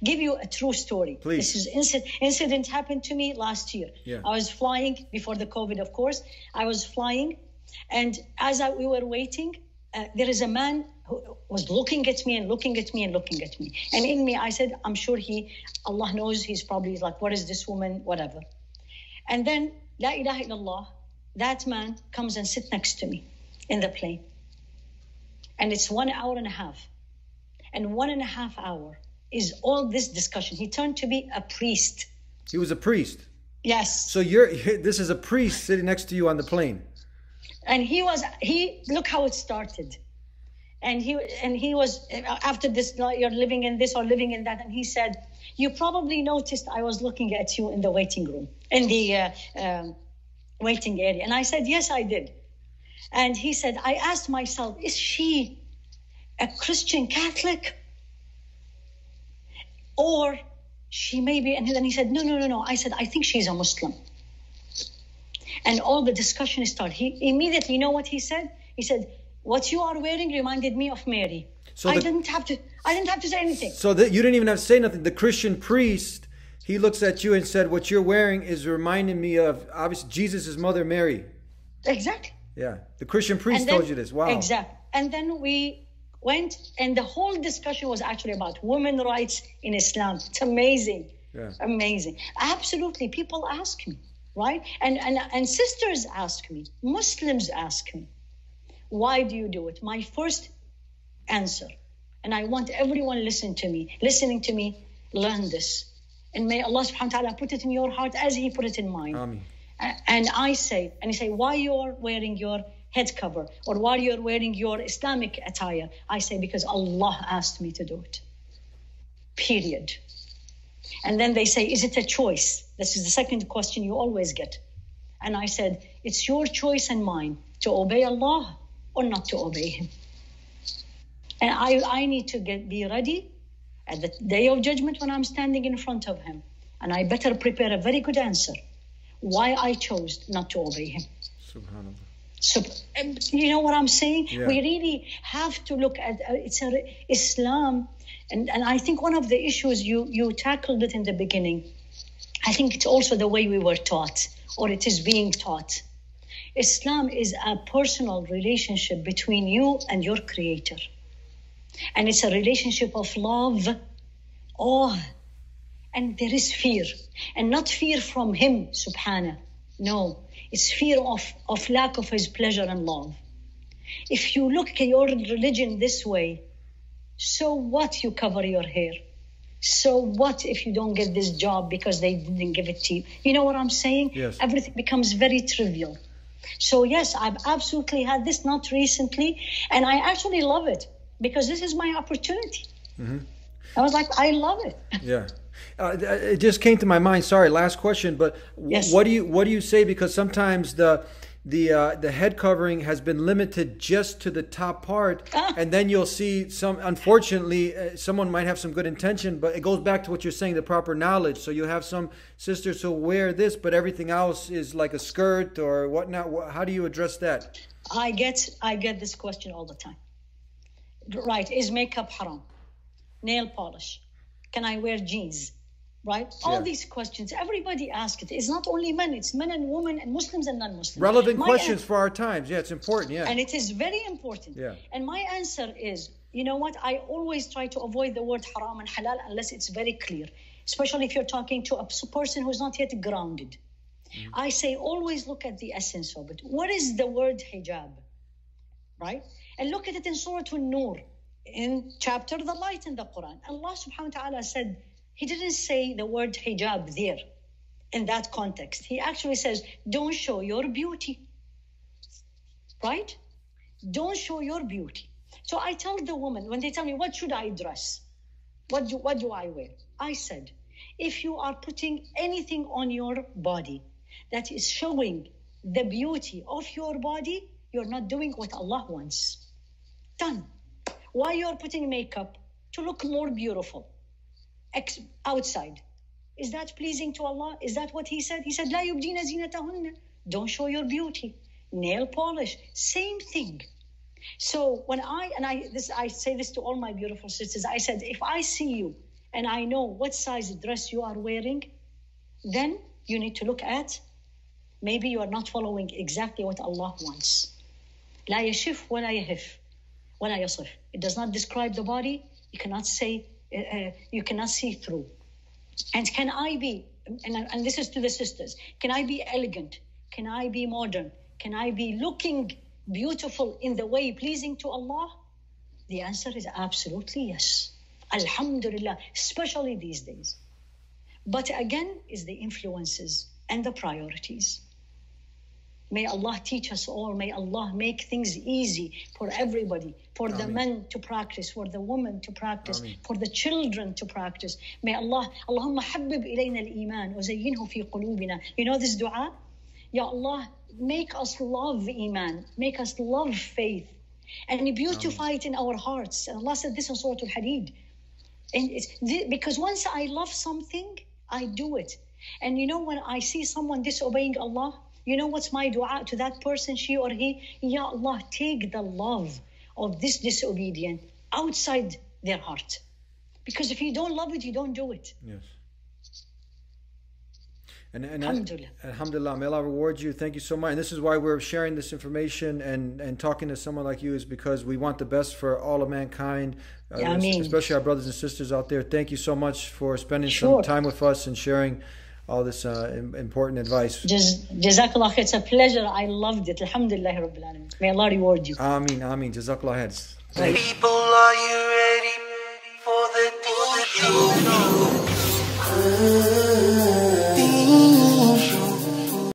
give you a true story. Please. This is incident happened to me last year. Yeah. I was flying before the COVID, of course. I was flying, and as we were waiting, there is a man who was looking at me and looking at me and looking at me. And in me, I said, I'm sure Allah knows, he's probably like, what is this woman, whatever. And then, La ilaha illallah, that man comes and sits next to me in the plane. And it's 1 hour and a half. And 1.5 hours is all this discussion. He turned to be a priest. He was a priest? Yes. So this is a priest sitting next to you on the plane. And look how it started. And he was, after this, you're living in this or living in that. And he said, you probably noticed I was looking at you in the waiting room, in the waiting area. And I said, yes, I did. And he said, I asked myself, is she a Christian Catholic? Or she may be, and then he said, no. I said, I think she's a Muslim. And all the discussion started. He immediately, you know what he said? He said, what you are wearing reminded me of Mary. So I didn't have to say anything. So you didn't even have to say nothing. The Christian priest, he looks at you and said, what you're wearing is reminding me of, obviously, Jesus' mother, Mary. Exactly. Yeah. The Christian priest told you this. Wow. Exactly. And then we went, and the whole discussion was actually about women's rights in Islam. It's amazing. Yeah. Amazing. Absolutely. People ask me, right? And sisters ask me, Muslims ask me, why do you do it? My first answer, and I want everyone listening to me, learn this. And may Allah subhanahu wa ta'ala put it in your heart as He put it in mine. Ameen. And you say, why you're wearing your head cover, or why you're wearing your Islamic attire? I say, because Allah asked me to do it. Period. And then they say, is it a choice? This is the second question you always get. And I said, it's your choice and mine to obey Allah or not to obey Him. And I need to be ready at the day of judgment when I'm standing in front of Him. And I better prepare a very good answer why I chose not to obey Him. Subhanallah. So, you know what I'm saying? Yeah. We really have to look at Islam. And I think one of the issues, you tackled it in the beginning. I think it's also the way we were taught, or it is being taught. Islam is a personal relationship between you and your Creator. And it's a relationship of love, awe, and there is fear. And not fear from Him, subhanahu. No, it's fear of lack of His pleasure and love. If you look at your religion this way, so what you cover your hair? So what if you don't get this job because they didn't give it to you? You know what I'm saying? Yes. Everything becomes very trivial. So yes, I've absolutely had this, not recently, and I actually love it because this is my opportunity. Mm-hmm. I was like, I love it. Yeah. It just came to my mind. Sorry, last question. But yes. What do you say? Because sometimes the head covering has been limited just to the top part, and then you'll see some. Unfortunately, someone might have some good intention, but it goes back to what you're saying, the proper knowledge. So you have some sisters who wear this, but everything else is like a skirt or whatnot. How do you address that? I get this question all the time. Right? Is makeup haram? Nail polish? Can I wear jeans? Right? All these questions, everybody asks it. It's not only men, it's men and women and Muslims and non-Muslims. Relevant questions for our times. Yeah, it's important. Yeah. And it is very important. Yeah. And my answer is, you know what? I always try to avoid the word haram and halal unless it's very clear, especially if you're talking to a person who's not yet grounded. Mm-hmm. I say always look at the essence of it. What is the word hijab? Right? And look at it in Surah An-Nur, in chapter The Light in the Quran. Allah subhanahu wa ta'ala said, He didn't say the word hijab there in that context. He actually says, don't show your beauty. Right? Don't show your beauty. So I tell the woman, when they tell me, what should I dress? What do I wear? I said, if you are putting anything on your body that is showing the beauty of your body, you're not doing what Allah wants. Done. Why you're putting makeup? To look more beautiful. Outside. Is that pleasing to Allah? Is that what He said? He said, لا يبدين زينتهن. Don't show your beauty. Nail polish. Same thing. So when I say this to all my beautiful sisters, I said, if I see you and I know what size dress you are wearing, then you need to look at, maybe you are not following exactly what Allah wants. لا يشف ولا يهف ولا يصف. It does not describe the body. You cannot say, you cannot see through. And can I be, and this is to the sisters, can I be elegant? Can I be modern? Can I be looking beautiful in the way pleasing to Allah? The answer is absolutely yes. Alhamdulillah, especially these days. But again, is the influences and the priorities. May Allah teach us all. May Allah make things easy for everybody, for the men to practice, for the women to practice, for the children to practice. May Allah, Allahumma habbib ilayna al-iman wa zayyinhu fi qulubina. You know this dua? Ya Allah, make us love iman, make us love faith, and beautify it in our hearts. And Allah said this in Surah Al-Hadid. And because once I love something, I do it. And you know, when I see someone disobeying Allah, you know what's my dua to that person, she or he? Ya Allah, take the love of this disobedient outside their heart. Because if you don't love it, you don't do it. Yes. And Alhamdulillah, may Allah reward you. Thank you so much. And this is why we're sharing this information and talking to someone like you, is because we want the best for all of mankind, especially our brothers and sisters out there. Thank you so much for spending some time with us and sharing all this important advice. Jazakallah khair. It's a pleasure. I loved it. Alhamdulillah Rabbil Alameen. May Allah reward you. Ameen, ameen. Jazakallah khair. People, are you ready for the truth?